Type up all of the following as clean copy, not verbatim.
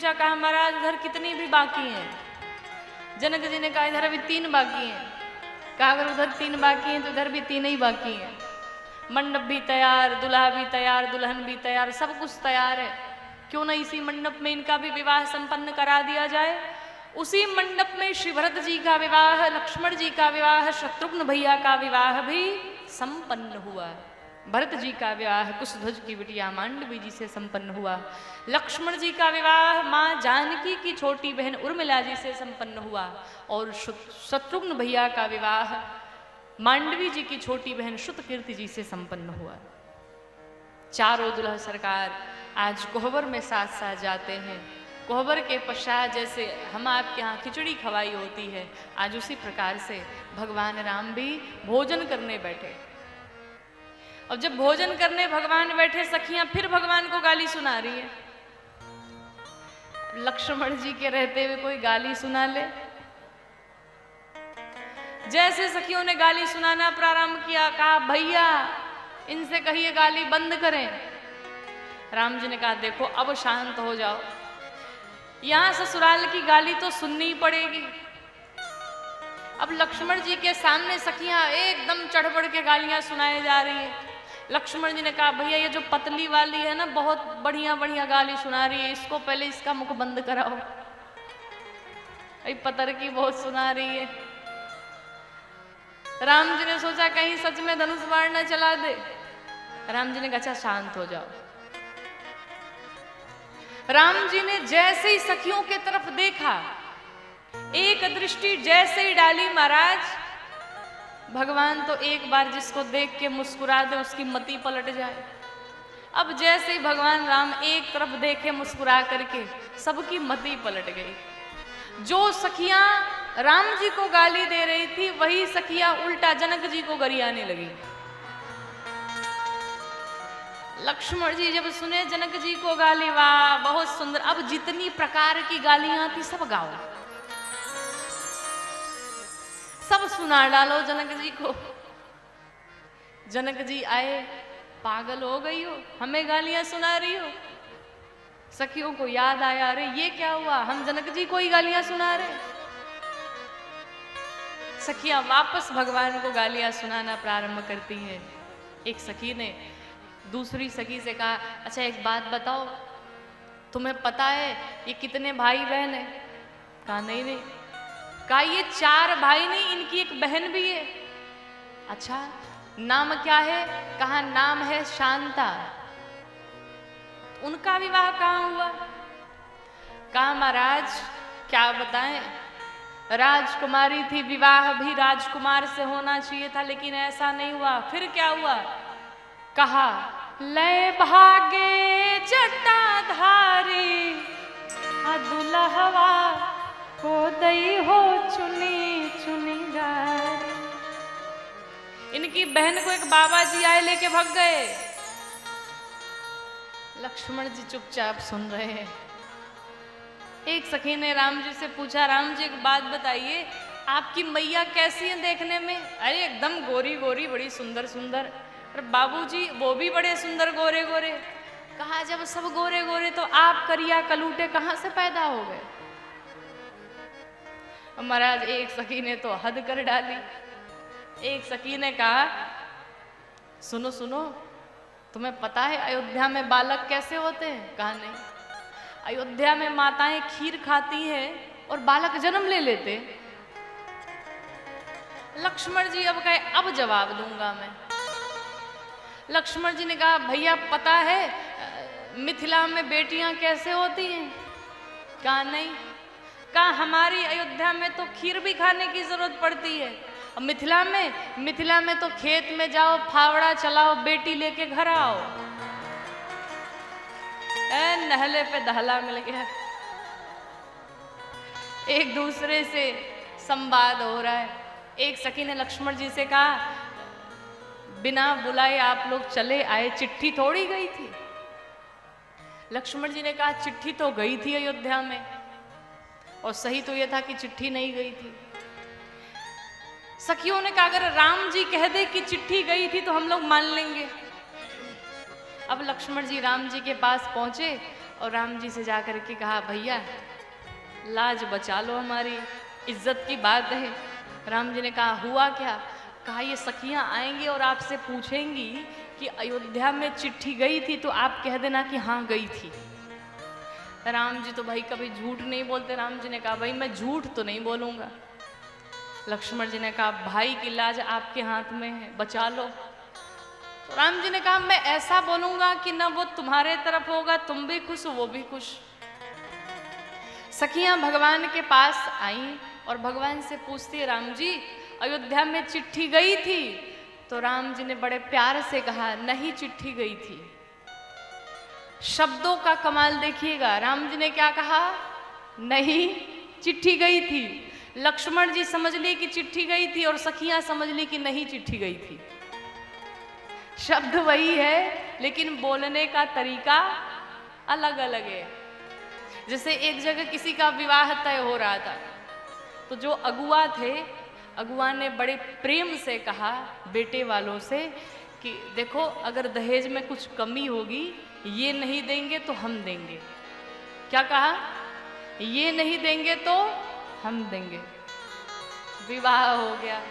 पूछा, कहा महाराज उधर कितनी भी बाकी हैं? जनक जी ने कहा इधर अभी 3 बाकी हैं। कहा अगर उधर 3 बाकी हैं तो इधर भी 3 ही बाकी हैं। मंडप भी तैयार, दूल्हा भी तैयार, दुल्हन भी तैयार, सब कुछ तैयार है। क्यों ना इसी मंडप में इनका भी विवाह संपन्न करा दिया जाए। उसी मंडप में श्री भरत जी का विवाह, लक्ष्मण जी का विवाह, शत्रुघ्न भैया का विवाह भी संपन्न हुआ। भरत जी का विवाह कुशध्वज की बिटिया मांडवी जी से संपन्न हुआ। लक्ष्मण जी का विवाह माँ जानकी की छोटी बहन उर्मिला जी से संपन्न हुआ। और शत्रुघ्न भैया का विवाह मांडवी जी की छोटी बहन श्रुतकीर्ति जी से संपन्न हुआ। चारों दुल्हा सरकार आज कोहबर में साथ साथ जाते हैं। कोहबर के पश्चात जैसे हम आपके यहाँ खिचड़ी खवाई होती है, आज उसी प्रकार से भगवान राम भी भोजन करने बैठे। और जब भोजन करने भगवान बैठे, सखियां फिर भगवान को गाली सुना रही है। लक्ष्मण जी के रहते हुए कोई गाली सुना ले। जैसे सखियों ने गाली सुनाना प्रारंभ किया, कहा भैया इनसे कहिए गाली बंद करें। राम जी ने कहा देखो अब शांत हो जाओ, यहां ससुराल की गाली तो सुननी ही पड़ेगी। अब लक्ष्मण जी के सामने सखियां एकदम चढ़ बढ़ के गालियां सुनाए जा रही है। लक्ष्मण जी ने कहा भैया ये जो पतली वाली है ना, बहुत बढ़िया बढ़िया गाली सुना रही है, इसको पहले इसका मुख बंद कराओ। पतर की बहुत सुना रही है। राम जी ने सोचा कहीं सच में धनुष बाण न चला दे। राम जी ने कहा अच्छा शांत हो जाओ। राम जी ने जैसे ही सखियों के तरफ देखा, एक दृष्टि जैसे ही डाली महाराज, भगवान तो एक बार जिसको देख के मुस्कुरा दे उसकी मति पलट जाए। अब जैसे ही भगवान राम एक तरफ देखे मुस्कुरा करके, सबकी मति पलट गई। जो सखियां राम जी को गाली दे रही थी, वही सखियां उल्टा जनक जी को गरियाने लगी। लक्ष्मण जी जब सुने जनक जी को गाली, वाह बहुत सुंदर, अब जितनी प्रकार की गालियां थी सब गाओ, सब सुना डालो जनक जी को। जनक जी आए, पागल हो गई हो, हमें गालियां सुना रही हो। सखियों को याद आया, अरे ये क्या हुआ, हम जनक जी को ही गालियां सुना रहे। सखियां वापस भगवान को गालियां सुनाना प्रारंभ करती हैं। एक सखी ने दूसरी सखी से कहा अच्छा एक बात बताओ, तुम्हें पता है ये कितने भाई बहन है? कहा नहीं नहीं। कहा ये 4 भाई नहीं, इनकी एक बहन भी है। अच्छा नाम क्या है? कहा नाम है शांता। उनका विवाह कहाँ हुआ? कहा महाराज क्या बताएं, राजकुमारी थी, विवाह भी राजकुमार से होना चाहिए था, लेकिन ऐसा नहीं हुआ। फिर क्या हुआ? कहा लय भागे जटाधारी, दुल्हवा को दई हो चुनी चुनी गारी। इनकी बहन को एक बाबा जी आए लेके भाग गए। लक्ष्मण जी चुपचाप सुन रहे हैं। एक सखी ने राम जी से पूछा, राम जी एक बात बताइए, आपकी मैया कैसी है देखने में? अरे एकदम गोरी गोरी, बड़ी सुंदर सुंदर। अरे बाबूजी वो भी बड़े सुंदर गोरे गोरे। कहा जब सब गोरे गोरे तो आप करिया कलूटे कहां से पैदा हो गए? महाराज एक सखी ने तो हद कर डाली। एक सखी ने कहा सुनो सुनो, तुम्हें पता है अयोध्या में बालक कैसे होते हैं? कहा नहीं। अयोध्या में माताएं खीर खाती हैं और बालक जन्म ले लेते। लक्ष्मण जी अब कहे अब जवाब दूंगा मैं। लक्ष्मण जी ने कहा भैया पता है मिथिला में बेटियां कैसे होती हैं? कहा नहीं। कहा हमारी अयोध्या में तो खीर भी खाने की जरूरत पड़ती है, और मिथिला में तो खेत में जाओ, फावड़ा चलाओ, बेटी लेके घर आओ। नहले पे दहला मिल गया। एक दूसरे से संवाद हो रहा है। एक सखी ने लक्ष्मण जी से कहा बिना बुलाए आप लोग चले आए, चिट्ठी थोड़ी गई थी। लक्ष्मण जी ने कहा चिट्ठी तो गई थी अयोध्या में, और सही तो यह था कि चिट्ठी नहीं गई थी। सखियों ने कहा अगर राम जी कह दे कि चिट्ठी गई थी तो हम लोग मान लेंगे। अब लक्ष्मण जी राम जी के पास पहुंचे, और राम जी से जा कर के कहा, भैया लाज बचा लो, हमारी इज्जत की बात है। राम जी ने कहा, हुआ क्या? कहा, ये सखियां आएंगी और आपसे पूछेंगी कि अयोध्या में चिट्ठी गई थी, तो आप कह देना कि हाँ गई थी। राम जी तो भाई कभी झूठ नहीं बोलते। राम जी ने कहा, भाई मैं झूठ तो नहीं बोलूंगा। लक्ष्मण जी ने कहा, भाई की लाज आपके हाथ में है, बचा लो। तो राम जी ने कहा, मैं ऐसा बोलूंगा कि ना वो तुम्हारे तरफ होगा, तुम भी खुश वो भी खुश। सखियां भगवान के पास आई और भगवान से पूछती है, राम जी अयोध्या में चिट्ठी गई थी? तो राम जी ने बड़े प्यार से कहा, नहीं चिट्ठी गई थी। शब्दों का कमाल देखिएगा, राम जी ने क्या कहा? नहीं चिट्ठी गई थी। लक्ष्मण जी समझ ली कि चिट्ठी गई थी और सखियां समझ ली कि नहीं चिट्ठी गई थी। शब्द वही है लेकिन बोलने का तरीका अलग अलग है। जैसे एक जगह किसी का विवाह तय हो रहा था, तो जो अगुआ थे, अगुआ ने बड़े प्रेम से कहा बेटे वालों से कि देखो अगर दहेज में कुछ कमी होगी, ये नहीं देंगे तो हम देंगे। क्या कहा? ये नहीं देंगे तो हम देंगे। विवाह हो गया।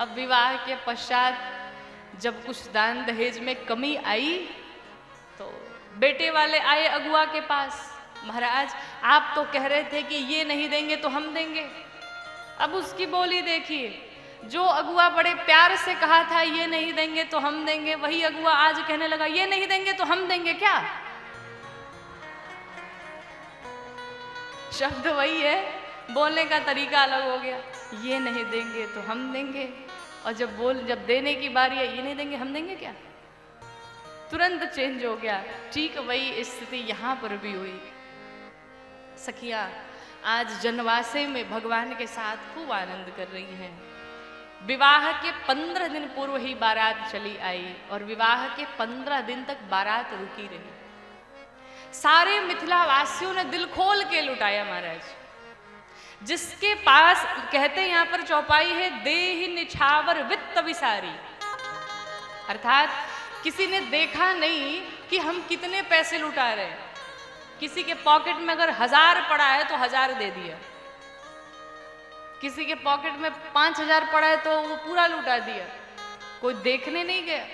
अब विवाह के पश्चात जब कुछ दान दहेज में कमी आई तो बेटे वाले आए अगुआ के पास, महाराज आप तो कह रहे थे कि ये नहीं देंगे तो हम देंगे। अब उसकी बोली देखिए, जो अगुआ बड़े प्यार से कहा था ये नहीं देंगे तो हम देंगे, वही अगुआ आज कहने लगा ये नहीं देंगे तो हम देंगे। क्या शब्द वही है, बोलने का तरीका अलग हो गया। ये नहीं देंगे तो हम देंगे, और जब देने की बारी है, ये नहीं देंगे हम देंगे, क्या तुरंत चेंज हो गया। ठीक वही स्थिति यहां पर भी हुई। सखियां आज जनवासे में भगवान के साथ खूब आनंद कर रही हैं। विवाह के 15 दिन पूर्व ही बारात चली आई और विवाह के 15 दिन तक बारात रुकी रही। सारे मिथिला वासियों ने दिल खोल के लुटाया महाराज। जिसके पास कहते हैं यहां पर चौपाई है, देहि निछावर वित्त विसारी, अर्थात किसी ने देखा नहीं कि हम कितने पैसे लुटा रहे हैं। किसी के पॉकेट में अगर 1000 पड़ा है तो 1000 दे दिया, किसी के पॉकेट में 5000 पड़ा है तो वो पूरा लुटा दिया, कोई देखने नहीं गया।